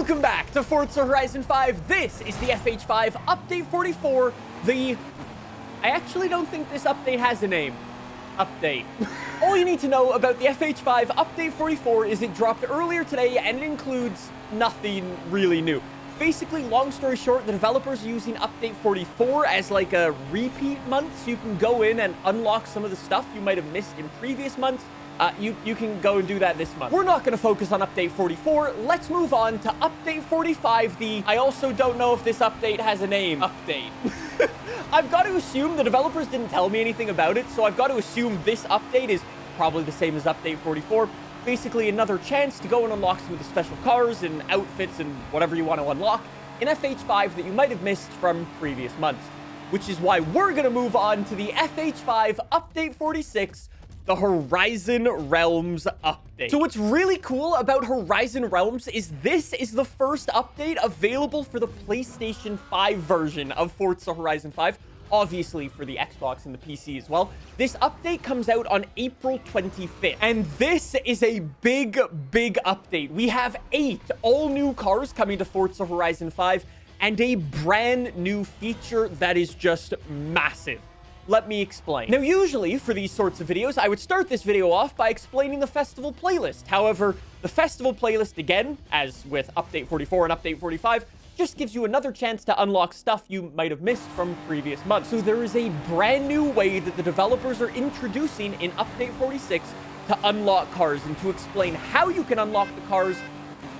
Welcome back to Forza Horizon 5. This is the FH5 Update 44. I actually don't think this update has a name. Update. All you need to know about the FH5 Update 44 is it dropped earlier today and it includes nothing really new. Basically, long story short, the developers are using Update 44 as like a repeat month, so you can go in and unlock some of the stuff you might have missed in previous months. You can go and do that this month. We're not going to focus on Update 44. Let's move on to Update 45, I also don't know if this update has a name. Update. I've got to assume the developers didn't tell me anything about it, so I've got to assume this update is probably the same as Update 44. Basically, another chance to go and unlock some of the special cars and outfits and whatever you want to unlock in FH5 that you might have missed from previous months. Which is why we're going to move on to the FH5 Update 46, the Horizon Realms update. So what's really cool about Horizon Realms is this is the first update available for the PlayStation 5 version of Forza Horizon 5. Obviously for the Xbox and the PC as well. This update comes out on April 25th. And this is a big update. We have 8 all-new cars coming to Forza Horizon 5 and a brand new feature that is just massive. Let me explain. Now, usually for these sorts of videos, I would start this video off by explaining the festival playlist. However, the festival playlist, again, as with Update 44 and Update 45, just gives you another chance to unlock stuff you might have missed from previous months. So there is a brand new way that the developers are introducing in Update 46 to unlock cars. And to explain how you can unlock the cars,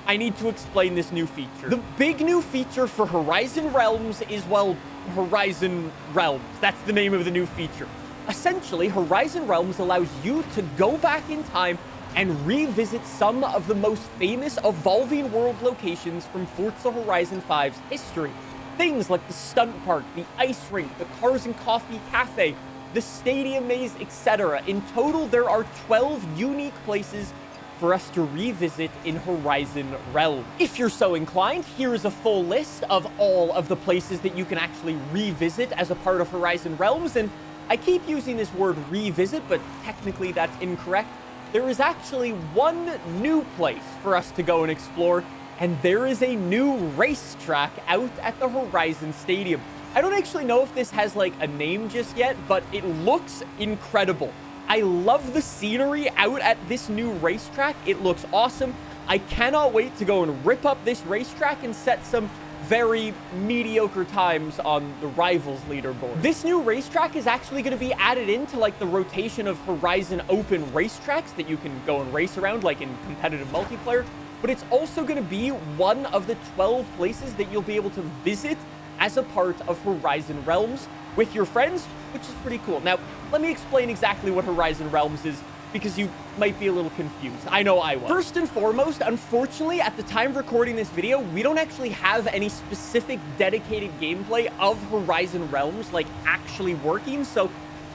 I need to explain this new feature. The big new feature for Horizon Realms is, well, Horizon Realms. That's the name of the new feature. Essentially, Horizon Realms allows you to go back in time and revisit some of the most famous evolving world locations from Forza Horizon 5's history. Things like the stunt park, the ice rink, the Cars and Coffee Cafe, the stadium maze, etc. In total, there are 12 unique places for us to revisit in Horizon Realms. If you're so inclined, here is a full list of all of the places that you can actually revisit as a part of Horizon Realms. And I keep using this word revisit, but technically that's incorrect. There is actually one new place for us to go and explore, and there is a new racetrack out at the Horizon Stadium. I don't actually know if this has like a name just yet, but it looks incredible. I love the scenery out at this new racetrack. It looks awesome. I cannot wait to go and rip up this racetrack and set some very mediocre times on the Rivals leaderboard. This new racetrack is actually going to be added into like the rotation of Horizon open racetracks that you can go and race around like in competitive multiplayer, but it's also going to be one of the 12 places that you'll be able to visit as a part of Horizon Realms with your friends, which is pretty cool. Now, let me explain exactly what Horizon Realms is, because you might be a little confused. I know I was. First and foremost, unfortunately, at the time of recording this video, we don't actually have any specific dedicated gameplay of Horizon Realms, like actually working, so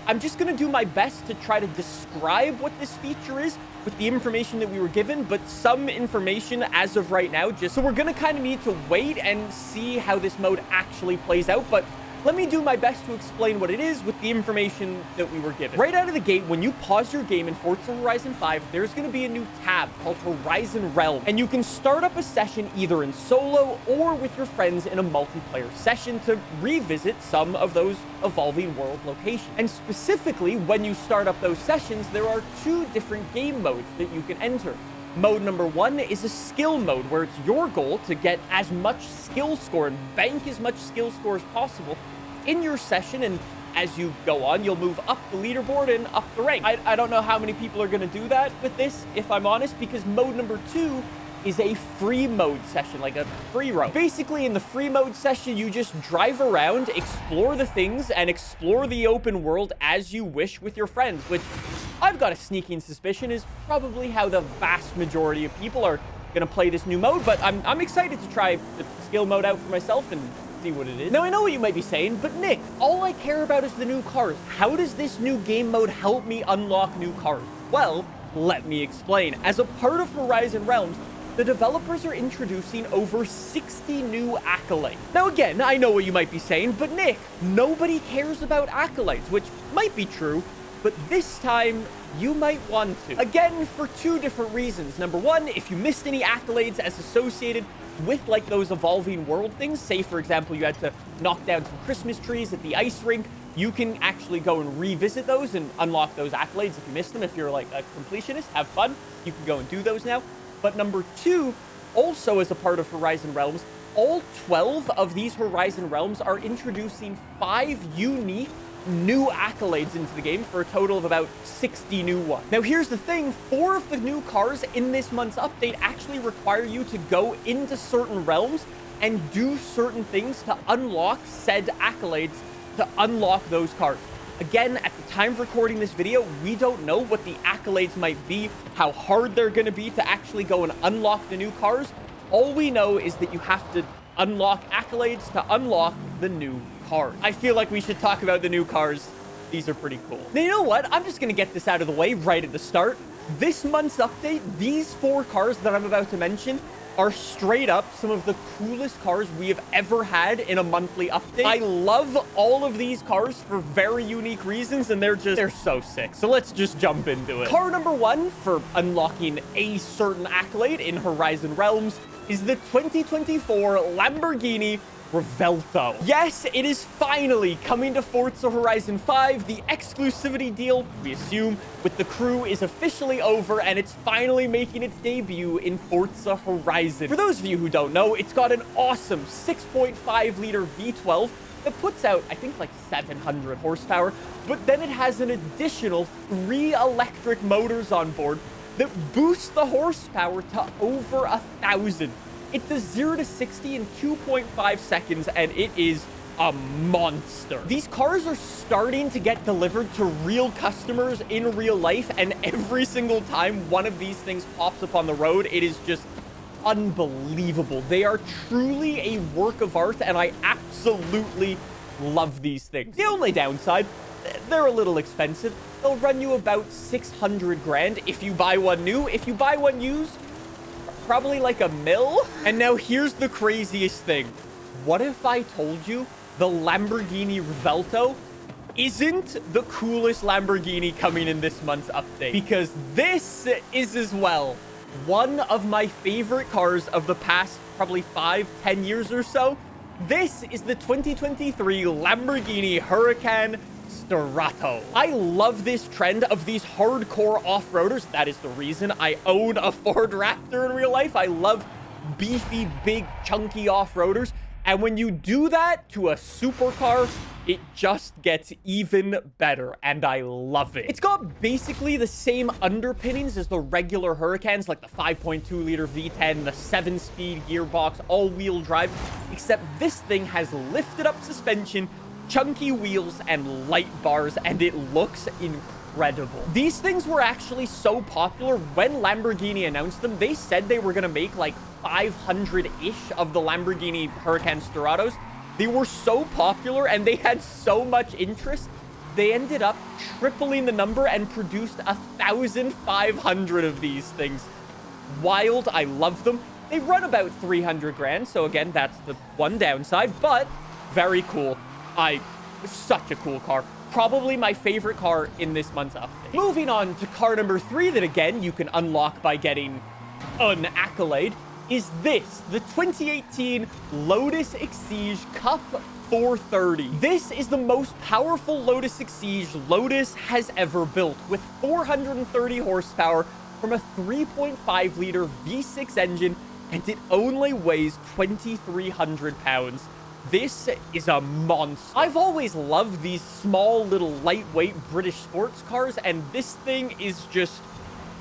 I'm just gonna do my best to try to describe what this feature is with the information that we were given, but some information as of right now, so we're gonna kind of need to wait and see how this mode actually plays out, but let me do my best to explain what it is with the information that we were given. Right out of the gate, when you pause your game in Forza Horizon 5, there's going to be a new tab called Horizon Realms, and you can start up a session either in solo or with your friends in a multiplayer session to revisit some of those evolving world locations. And specifically, when you start up those sessions, there are 2 different game modes that you can enter. Mode number 1 is a skill mode, where it's your goal to get as much skill score and bank as much skill score as possible in your session, and as you go on, you'll move up the leaderboard and up the rank. I don't know how many people are going to do that with this, if I'm honest, because mode number 2 is a free mode session, like a free roam. Basically, in the free mode session, you just drive around, explore the things, and explore the open world as you wish with your friends, which I've got a sneaking suspicion is probably how the vast majority of people are going to play this new mode, but I'm excited to try the skill mode out for myself and see what it is. Now, I know what you might be saying, but Nick, all I care about is the new cars. How does this new game mode help me unlock new cars? Well, let me explain. As a part of Horizon Realms, the developers are introducing over 60 new accolades. Now again, I know what you might be saying, but Nick, nobody cares about accolades, which might be true, but this time you might want to. Again, for 2 different reasons. Number 1, if you missed any accolades as associated with like those evolving world things. Say, for example, you had to knock down some Christmas trees at the ice rink. You can actually go and revisit those and unlock those accolades if you missed them. If you're like a completionist, have fun. You can go and do those now. But number 2, also as a part of Horizon Realms, all 12 of these Horizon Realms are introducing 5 unique new accolades into the game for a total of about 60 new ones. Now, here's the thing. 4 of the new cars in this month's update actually require you to go into certain realms and do certain things to unlock said accolades to unlock those cars. Again, at the time of recording this video, we don't know what the accolades might be, how hard they're going to be to actually go and unlock the new cars. All we know is that you have to unlock accolades to unlock the new cars. I feel like we should talk about the new cars. These are pretty cool. Now, you know what? I'm just going to get this out of the way right at the start. This month's update, these 4 cars that I'm about to mention are straight up some of the coolest cars we have ever had in a monthly update. I love all of these cars for very unique reasons, and they're so sick. So let's just jump into it. Car number 1 for unlocking a certain accolade in Horizon Realms is the 2024 Lamborghini Revuelto. Yes, it is finally coming to Forza Horizon 5. The exclusivity deal, we assume, with the crew is officially over, and it's finally making its debut in Forza Horizon. For those of you who don't know, it's got an awesome 6.5-liter V12 that puts out, I think, like 700 horsepower, but then it has an additional 3 electric motors on board that boosts the horsepower to over 1,000. It does 0 to 60 in 2.5 seconds, and it is a monster. These cars are starting to get delivered to real customers in real life, and every single time one of these things pops up on the road, it is just unbelievable. They are truly a work of art, and I absolutely love these things. The only downside, they're a little expensive. They'll run you about 600 grand if you buy one new. If you buy one used, probably like $1 million. And now here's the craziest thing. What if I told you the Lamborghini Revuelto isn't the coolest Lamborghini coming in this month's update? Because this is as well one of my favorite cars of the past probably 5-10 years or so. This is the 2023 Lamborghini Huracan Sturato. I love this trend of these hardcore off-roaders. That is the reason I own a Ford Raptor in real life. I love beefy, big, chunky off-roaders. And when you do that to a supercar, it just gets even better, and I love it. It's got basically the same underpinnings as the regular Huracans, like the 5.2-liter V10, the 7-speed gearbox, all-wheel drive, except this thing has lifted-up suspension, chunky wheels, and light bars, and it looks incredible. These things were actually so popular when Lamborghini announced them. They said they were going to make like 500-ish of the Lamborghini Huracan Sturatos. They were so popular and they had so much interest, they ended up tripling the number and produced 1,500 of these things. Wild. I love them. They run about 300 grand, so again, that's the one downside, but very cool. Such a cool car. Probably my favorite car in this month's update. Moving on to car number 3 that, again, you can unlock by getting an accolade, is this, the 2018 Lotus Exige Cup 430. This is the most powerful Lotus Exige Lotus has ever built, with 430 horsepower from a 3.5-liter V6 engine, and it only weighs 2,300 pounds. This is a monster. I've always loved these small, little, lightweight British sports cars, and this thing is just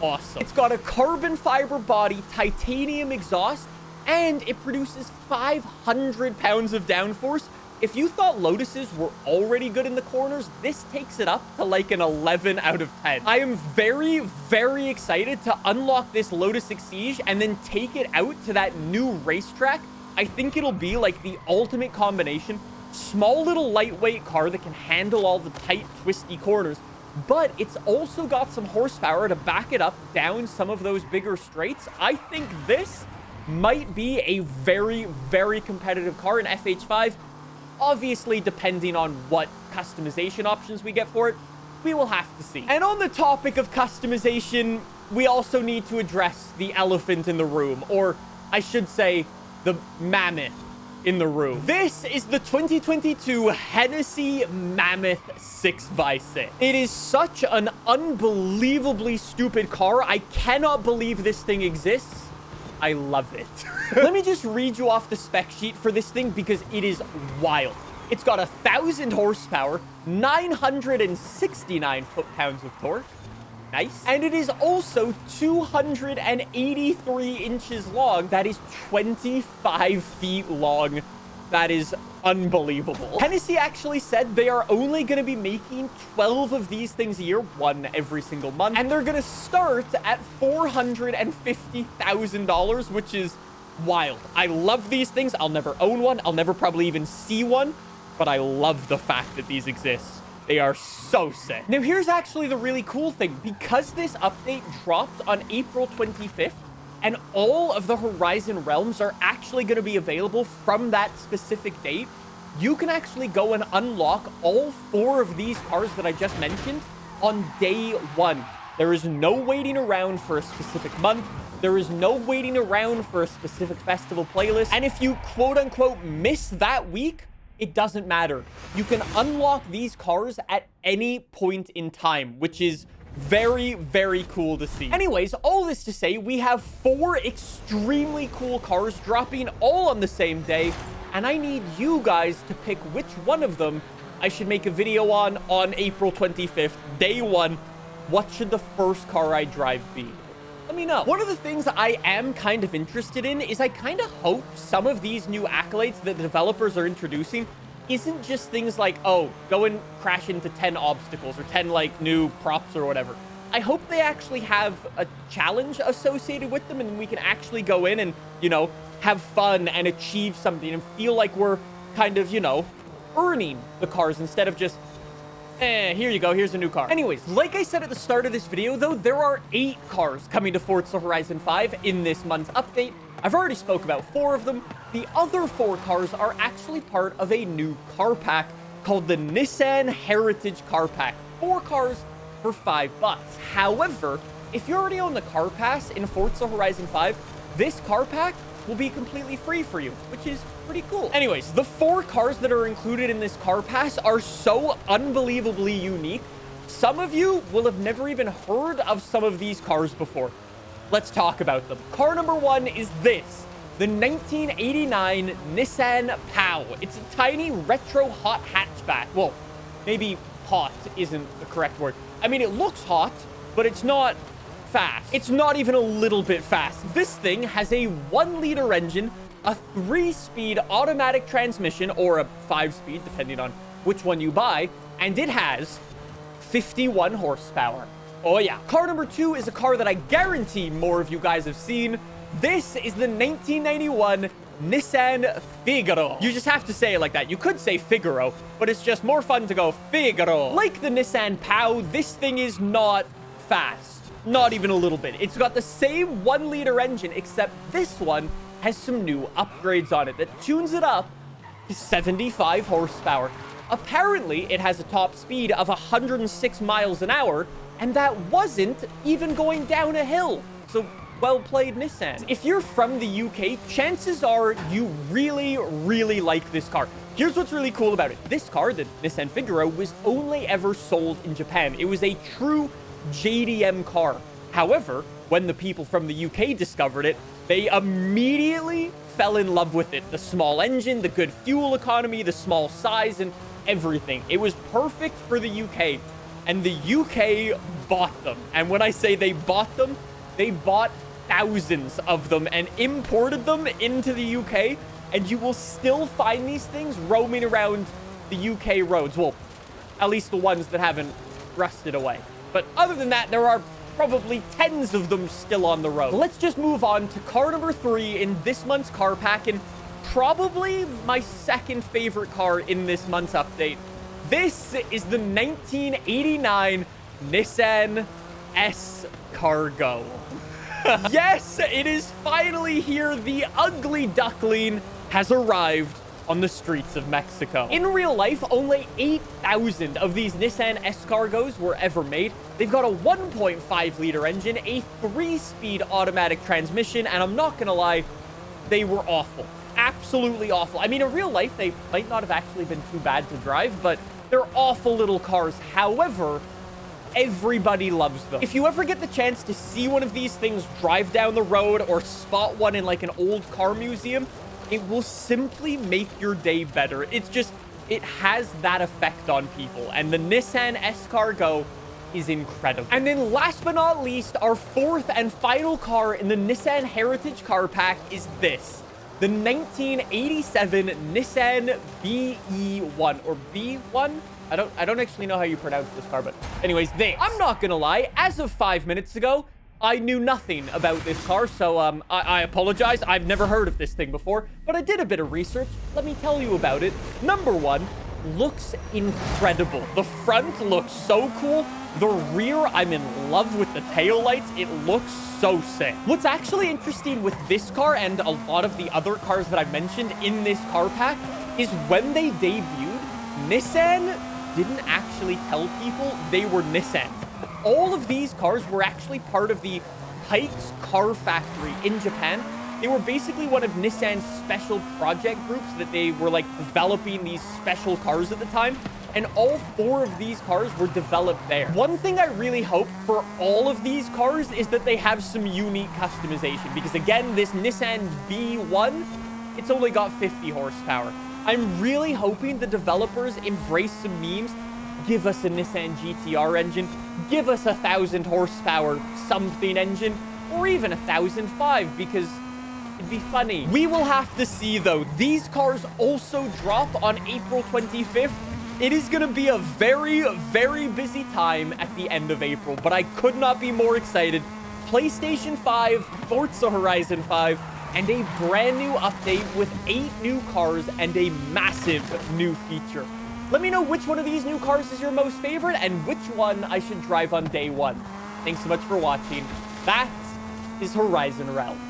awesome. It's got a carbon fiber body, titanium exhaust, and it produces 500 pounds of downforce. If you thought Lotuses were already good in the corners, this takes it up to like an 11 out of 10. I am very, very excited to unlock this Lotus Exige and then take it out to that new racetrack. I think it'll be like the ultimate combination. Small little lightweight car that can handle all the tight, twisty corners, but it's also got some horsepower to back it up down some of those bigger straights. I think this might be a very, very competitive car in FH5. Obviously, depending on what customization options we get for it, we will have to see. And on the topic of customization, we also need to address the elephant in the room, or I should say, the mammoth in the room. This is the 2022 Hennessy Mammoth 6x6. It is such an unbelievably stupid car. I cannot believe this thing exists. I love it. Let me just read you off the spec sheet for this thing because it is wild. It's got 1,000 horsepower, 969 foot-pounds of torque. Nice. And it is also 283 inches long. That is 25 feet long. That is unbelievable. Hennessy actually said they are only going to be making 12 of these things a year, one every single month. And they're going to start at $450,000, which is wild. I love these things. I'll never own one. I'll never probably even see one. But I love the fact that these exist. They are so sick. Now, here's actually the really cool thing. Because this update dropped on April 25th, and all of the Horizon realms are actually going to be available from that specific date, you can actually go and unlock all 4 of these cars that I just mentioned on day 1. There is no waiting around for a specific month. There is no waiting around for a specific festival playlist. And if you quote-unquote miss that week, it doesn't matter. You can unlock these cars at any point in time, which is very, very cool to see. Anyways, all this to say, we have 4 extremely cool cars dropping all on the same day, and I need you guys to pick which one of them I should make a video on April 25th, day 1. What should the first car I drive be? Let me know. One of the things I am kind of interested in is I kind of hope some of these new accolades that the developers are introducing isn't just things like, oh, go and crash into 10 obstacles or 10 like new props or whatever. I hope they actually have a challenge associated with them and we can actually go in and, you know, have fun and achieve something and feel like we're kind of, you know, earning the cars instead of just, here you go, here's a new car. Anyways, like I said at the start of this video, though, there are 8 cars coming to Forza Horizon 5 in this month's update. I've already spoke about 4 of them. The other 4 cars are actually part of a new car pack called the Nissan Heritage Car Pack. 4 cars for $5. However, if you already own the car pass in Forza Horizon 5, this car pack will be completely free for you, which is pretty cool. Anyways, the 4 cars that are included in this car pass are so unbelievably unique. Some of you will have never even heard of some of these cars before. Let's talk about them. Car number 1 is this, the 1989 Nissan POW. It's a tiny retro hot hatchback. Well, maybe hot isn't the correct word. I mean, it looks hot, but it's not fast. It's not even a little bit fast. This thing has a 1-liter engine, a 3-speed automatic transmission, or a 5-speed, depending on which one you buy, and it has 51 horsepower. Oh yeah. Car number 2 is a car that I guarantee more of you guys have seen. This is the 1991 Nissan Figaro. You just have to say it like that. You could say Figaro, but it's just more fun to go Figaro. Like the Nissan POW, this thing is not fast. Not even a little bit. It's got the same 1-liter engine, except this one has some new upgrades on it that tunes it up to 75 horsepower. Apparently, it has a top speed of 106 miles an hour, and that wasn't even going down a hill. So, well played, Nissan. If you're from the UK, chances are you really, really like this car. Here's what's really cool about it. This car, the Nissan Figaro, was only ever sold in Japan. It was a true JDM car. However, when the people from the UK discovered it, they immediately fell in love with it. The small engine, the good fuel economy, the small size, and everything. It was perfect for the UK. And the UK bought them. And when I say they bought them, they bought thousands of them and imported them into the UK. And you will still find these things roaming around the UK roads. Well, at least the ones that haven't rusted away. But other than that, there are probably tens of them still on the road. Let's just move on to car number 3 in this month's car pack, and probably my second favorite car in this month's update. This is the 1989 Nissan S-Cargo. Yes, it is finally here. The ugly duckling has arrived on the streets of Mexico. In real life, only 8,000 of these Nissan S-Cargos were ever made. They've got a 1.5-liter engine, a 3-speed automatic transmission, and I'm not gonna lie, they were awful. Absolutely awful. I mean, in real life, they might not have actually been too bad to drive, but they're awful little cars. However, everybody loves them. If you ever get the chance to see one of these things drive down the road or spot one in like an old car museum, it will simply make your day better. It's just, it has that effect on people. And the Nissan S-Cargo is incredible. And then last but not least, our fourth and final car in the Nissan Heritage car pack is this. The 1987 Nissan BE1 or B1. I don't actually know how you pronounce this car, but anyways, I'm not gonna lie, as of 5 minutes ago, I knew nothing about this car, so I apologize. I've never heard of this thing before, but I did a bit of research. Let me tell you about it. Number one, looks incredible. The front looks so cool. The rear, I'm in love with the taillights. It looks so sick. What's actually interesting with this car and a lot of the other cars that I've mentioned in this car pack is when they debuted, Nissan didn't actually tell people they were Nissan. All of these cars were actually part of the Pikes Car Factory in Japan. They were basically one of Nissan's special project groups that they were like developing these special cars at the time. And all 4 of these cars were developed there. One thing I really hope for all of these cars is that they have some unique customization. Because again, this Nissan B1, it's only got 50 horsepower. I'm really hoping the developers embrace some memes. Give us a Nissan GTR engine. Give us 1,000 horsepower something engine. Or even 1,005 because it'd be funny. We will have to see though. These cars also drop on April 25th. It is going to be a very, very busy time at the end of April, but I could not be more excited. PlayStation 5, Forza Horizon 5, and a brand new update with 8 new cars and a massive new feature. Let me know which one of these new cars is your most favorite and which one I should drive on day one. Thanks so much for watching. That is Horizon Realm.